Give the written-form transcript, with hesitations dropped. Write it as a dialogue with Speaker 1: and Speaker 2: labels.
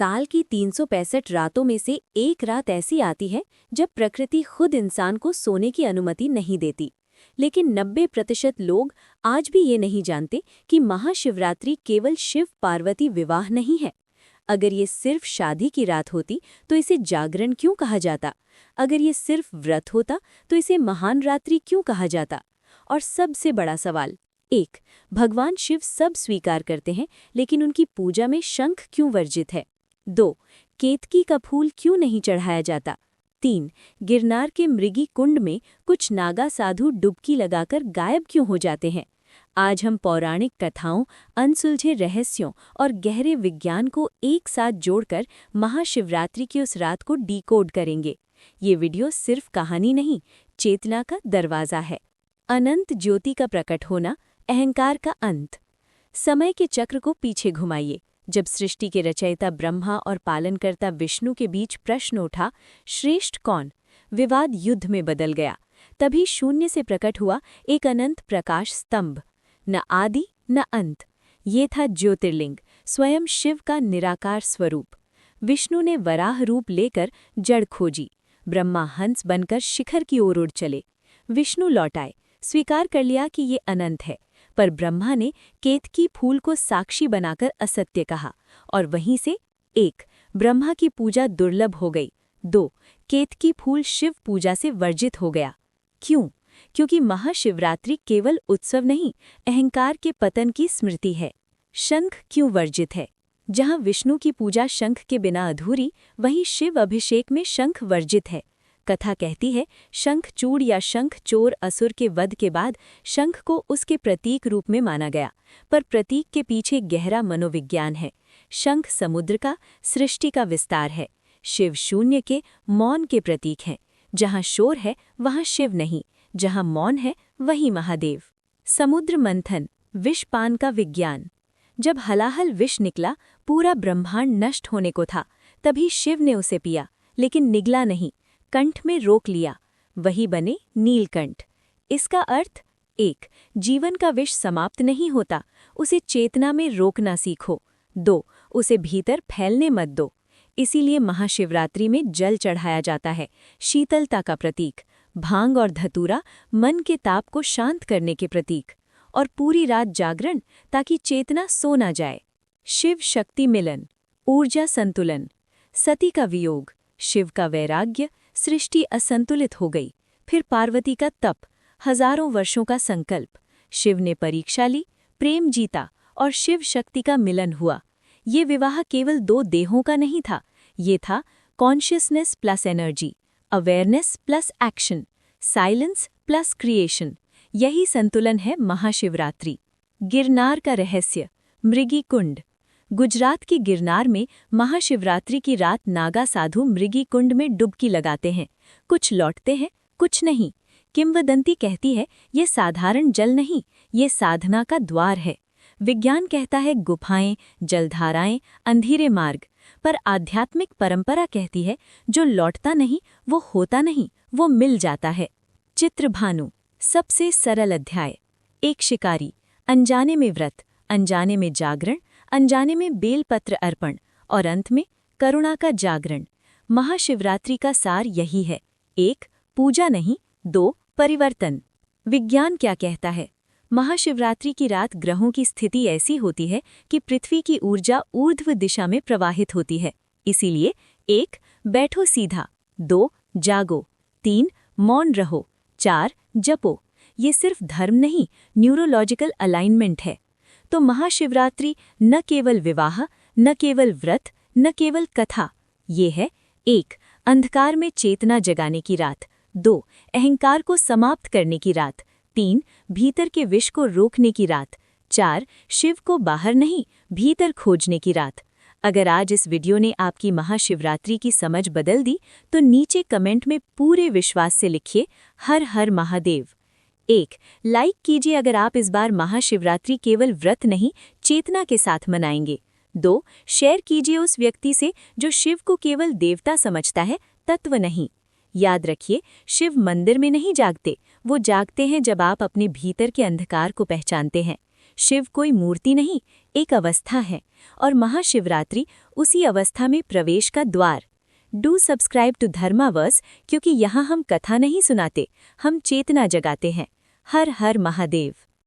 Speaker 1: साल की 365 रातों में से एक रात ऐसी आती है जब प्रकृति खुद इंसान को सोने की अनुमति नहीं देती। लेकिन 90% लोग आज भी ये नहीं जानते कि महाशिवरात्रि केवल शिव पार्वती विवाह नहीं है। अगर ये सिर्फ शादी की रात होती तो इसे जागरण क्यों कहा जाता? अगर ये सिर्फ व्रत होता तो इसे महान रात्रि क्यों कहा जाता? और सबसे बड़ा सवाल, 1. भगवान शिव सब स्वीकार करते हैं, लेकिन उनकी पूजा में शंख क्यों वर्जित है? 2. केतकी का फूल क्यों नहीं चढ़ाया जाता? 3. गिरनार के मृगी कुंड में कुछ नागा साधु डुबकी लगाकर गायब क्यों हो जाते हैं? आज हम पौराणिक कथाओं, अनसुलझे रहस्यों और गहरे विज्ञान को एक साथ जोड़कर महाशिवरात्रि की उस रात को डिकोड करेंगे। ये वीडियो सिर्फ कहानी नहीं, चेतना का दरवाजा है। अनंत ज्योति का प्रकट होना, अहंकार का अंत। समय के चक्र को पीछे घुमाइए। जब सृष्टि के रचयिता ब्रह्मा और पालनकर्ता विष्णु के बीच प्रश्न उठा, श्रेष्ठ कौन? विवाद युद्ध में बदल गया। तभी शून्य से प्रकट हुआ एक अनंत प्रकाश स्तंभ, न आदि न अंत। ये था ज्योतिर्लिंग, स्वयं शिव का निराकार स्वरूप। विष्णु ने वराह रूप लेकर जड़ खोजी, ब्रह्मा हंस बनकर शिखर की ओर उड़ चले। विष्णु लौट आए, स्वीकार कर लिया कि ये अनंत है, पर ब्रह्मा ने केतकी फूल को साक्षी बनाकर असत्य कहा, और वहीं से 1. ब्रह्मा की पूजा दुर्लभ हो गई। 2. केतकी फूल शिव पूजा से वर्जित हो गया। क्यों? क्योंकि महाशिवरात्रि केवल उत्सव नहीं, अहंकार के पतन की स्मृति है। शंख क्यों वर्जित है? जहाँ विष्णु की पूजा शंख के बिना अधूरी, वहीं शिव अभिषेक में शंख वर्जित है। कथा कहती है, शंखचूड़ या शंख चोर असुर के वध के बाद शंख को उसके प्रतीक रूप में माना गया, पर प्रतीक के पीछे गहरा मनोविज्ञान है। शंख समुद्र का, सृष्टि का विस्तार है। शिव शून्य के, मौन के प्रतीक हैं। जहाँ शोर है वहाँ शिव नहीं, जहाँ मौन है वहीं महादेव। समुद्र मंथन, विषपान का विज्ञान। जब हलाहल विष निकला, पूरा ब्रह्मांड नष्ट होने को था, तभी शिव ने उसे पिया, लेकिन निगला नहीं, कंठ में रोक लिया। वही बने नीलकंठ। इसका अर्थ, 1. जीवन का विष समाप्त नहीं होता, उसे चेतना में रोकना सीखो। 2. उसे भीतर फैलने मत दो। इसीलिए महाशिवरात्रि में जल चढ़ाया जाता है, शीतलता का प्रतीक। भांग और धतूरा मन के ताप को शांत करने के प्रतीक। और पूरी रात जागरण, ताकि चेतना सो न जाए। शिव शक्ति मिलन, ऊर्जा संतुलन। सती का वियोग, शिव का वैराग्य, सृष्टि असंतुलित हो गई। फिर पार्वती का तप, हजारों वर्षों का संकल्प। शिव ने परीक्षा ली, प्रेम जीता, और शिव शक्ति का मिलन हुआ। ये विवाह केवल 2 देहों का नहीं था, ये था consciousness plus energy, awareness plus action, silence plus creation. यही संतुलन है महाशिवरात्रि। गिरनार का रहस्य, मृगी कुंड। गुजरात के गिरनार में महाशिवरात्रि की रात नागा साधु मृगी कुंड में डुबकी लगाते हैं। कुछ लौटते हैं, कुछ नहीं। किंवदंती कहती है, ये साधारण जल नहीं, ये साधना का द्वार है। विज्ञान कहता है गुफाएं, जलधाराएं, अंधेरे मार्ग। पर आध्यात्मिक परंपरा कहती है, जो लौटता नहीं वो होता नहीं, वो मिल जाता है। चित्रभानु, सबसे सरल अध्याय। एक शिकारी, अनजाने में व्रत, अनजाने में जागरण, अनजाने में बेलपत्र अर्पण, और अंत में करुणा का जागरण। महाशिवरात्रि का सार यही है, 1. पूजा नहीं, 2. परिवर्तन। विज्ञान क्या कहता है? महाशिवरात्रि की रात ग्रहों की स्थिति ऐसी होती है कि पृथ्वी की ऊर्जा ऊर्ध्व दिशा में प्रवाहित होती है। इसीलिए 1. बैठो सीधा, 2. जागो, 3. मौन रहो, 4. जपो। ये सिर्फ धर्म नहीं, न्यूरोलॉजिकल अलाइनमेंट है। तो महाशिवरात्रि न केवल विवाह, न केवल व्रत, न केवल कथा। ये है 1. अंधकार में चेतना जगाने की रात, 2. अहंकार को समाप्त करने की रात, 3. भीतर के विष को रोकने की रात, 4. शिव को बाहर नहीं, भीतर खोजने की रात। अगर आज इस वीडियो ने आपकी महाशिवरात्रि की समझ बदल दी, तो नीचे कमेंट में पूरे विश्वास से लिखिए, हर हर महादेव। 1. लाइक कीजिए अगर आप इस बार महाशिवरात्रि केवल व्रत नहीं, चेतना के साथ मनाएंगे। 2. शेयर कीजिए उस व्यक्ति से जो शिव को केवल देवता समझता है, तत्व नहीं। याद रखिए, शिव मंदिर में नहीं जागते, वो जागते हैं जब आप अपने भीतर के अंधकार को पहचानते हैं। शिव कोई मूर्ति नहीं, एक अवस्था है, और महाशिवरात्रि उसी अवस्था में प्रवेश का द्वार। डू सब्सक्राइब टू धर्मावर्स, क्योंकि यहाँ हम कथा नहीं सुनाते, हम चेतना जगाते हैं। हर हर महादेव।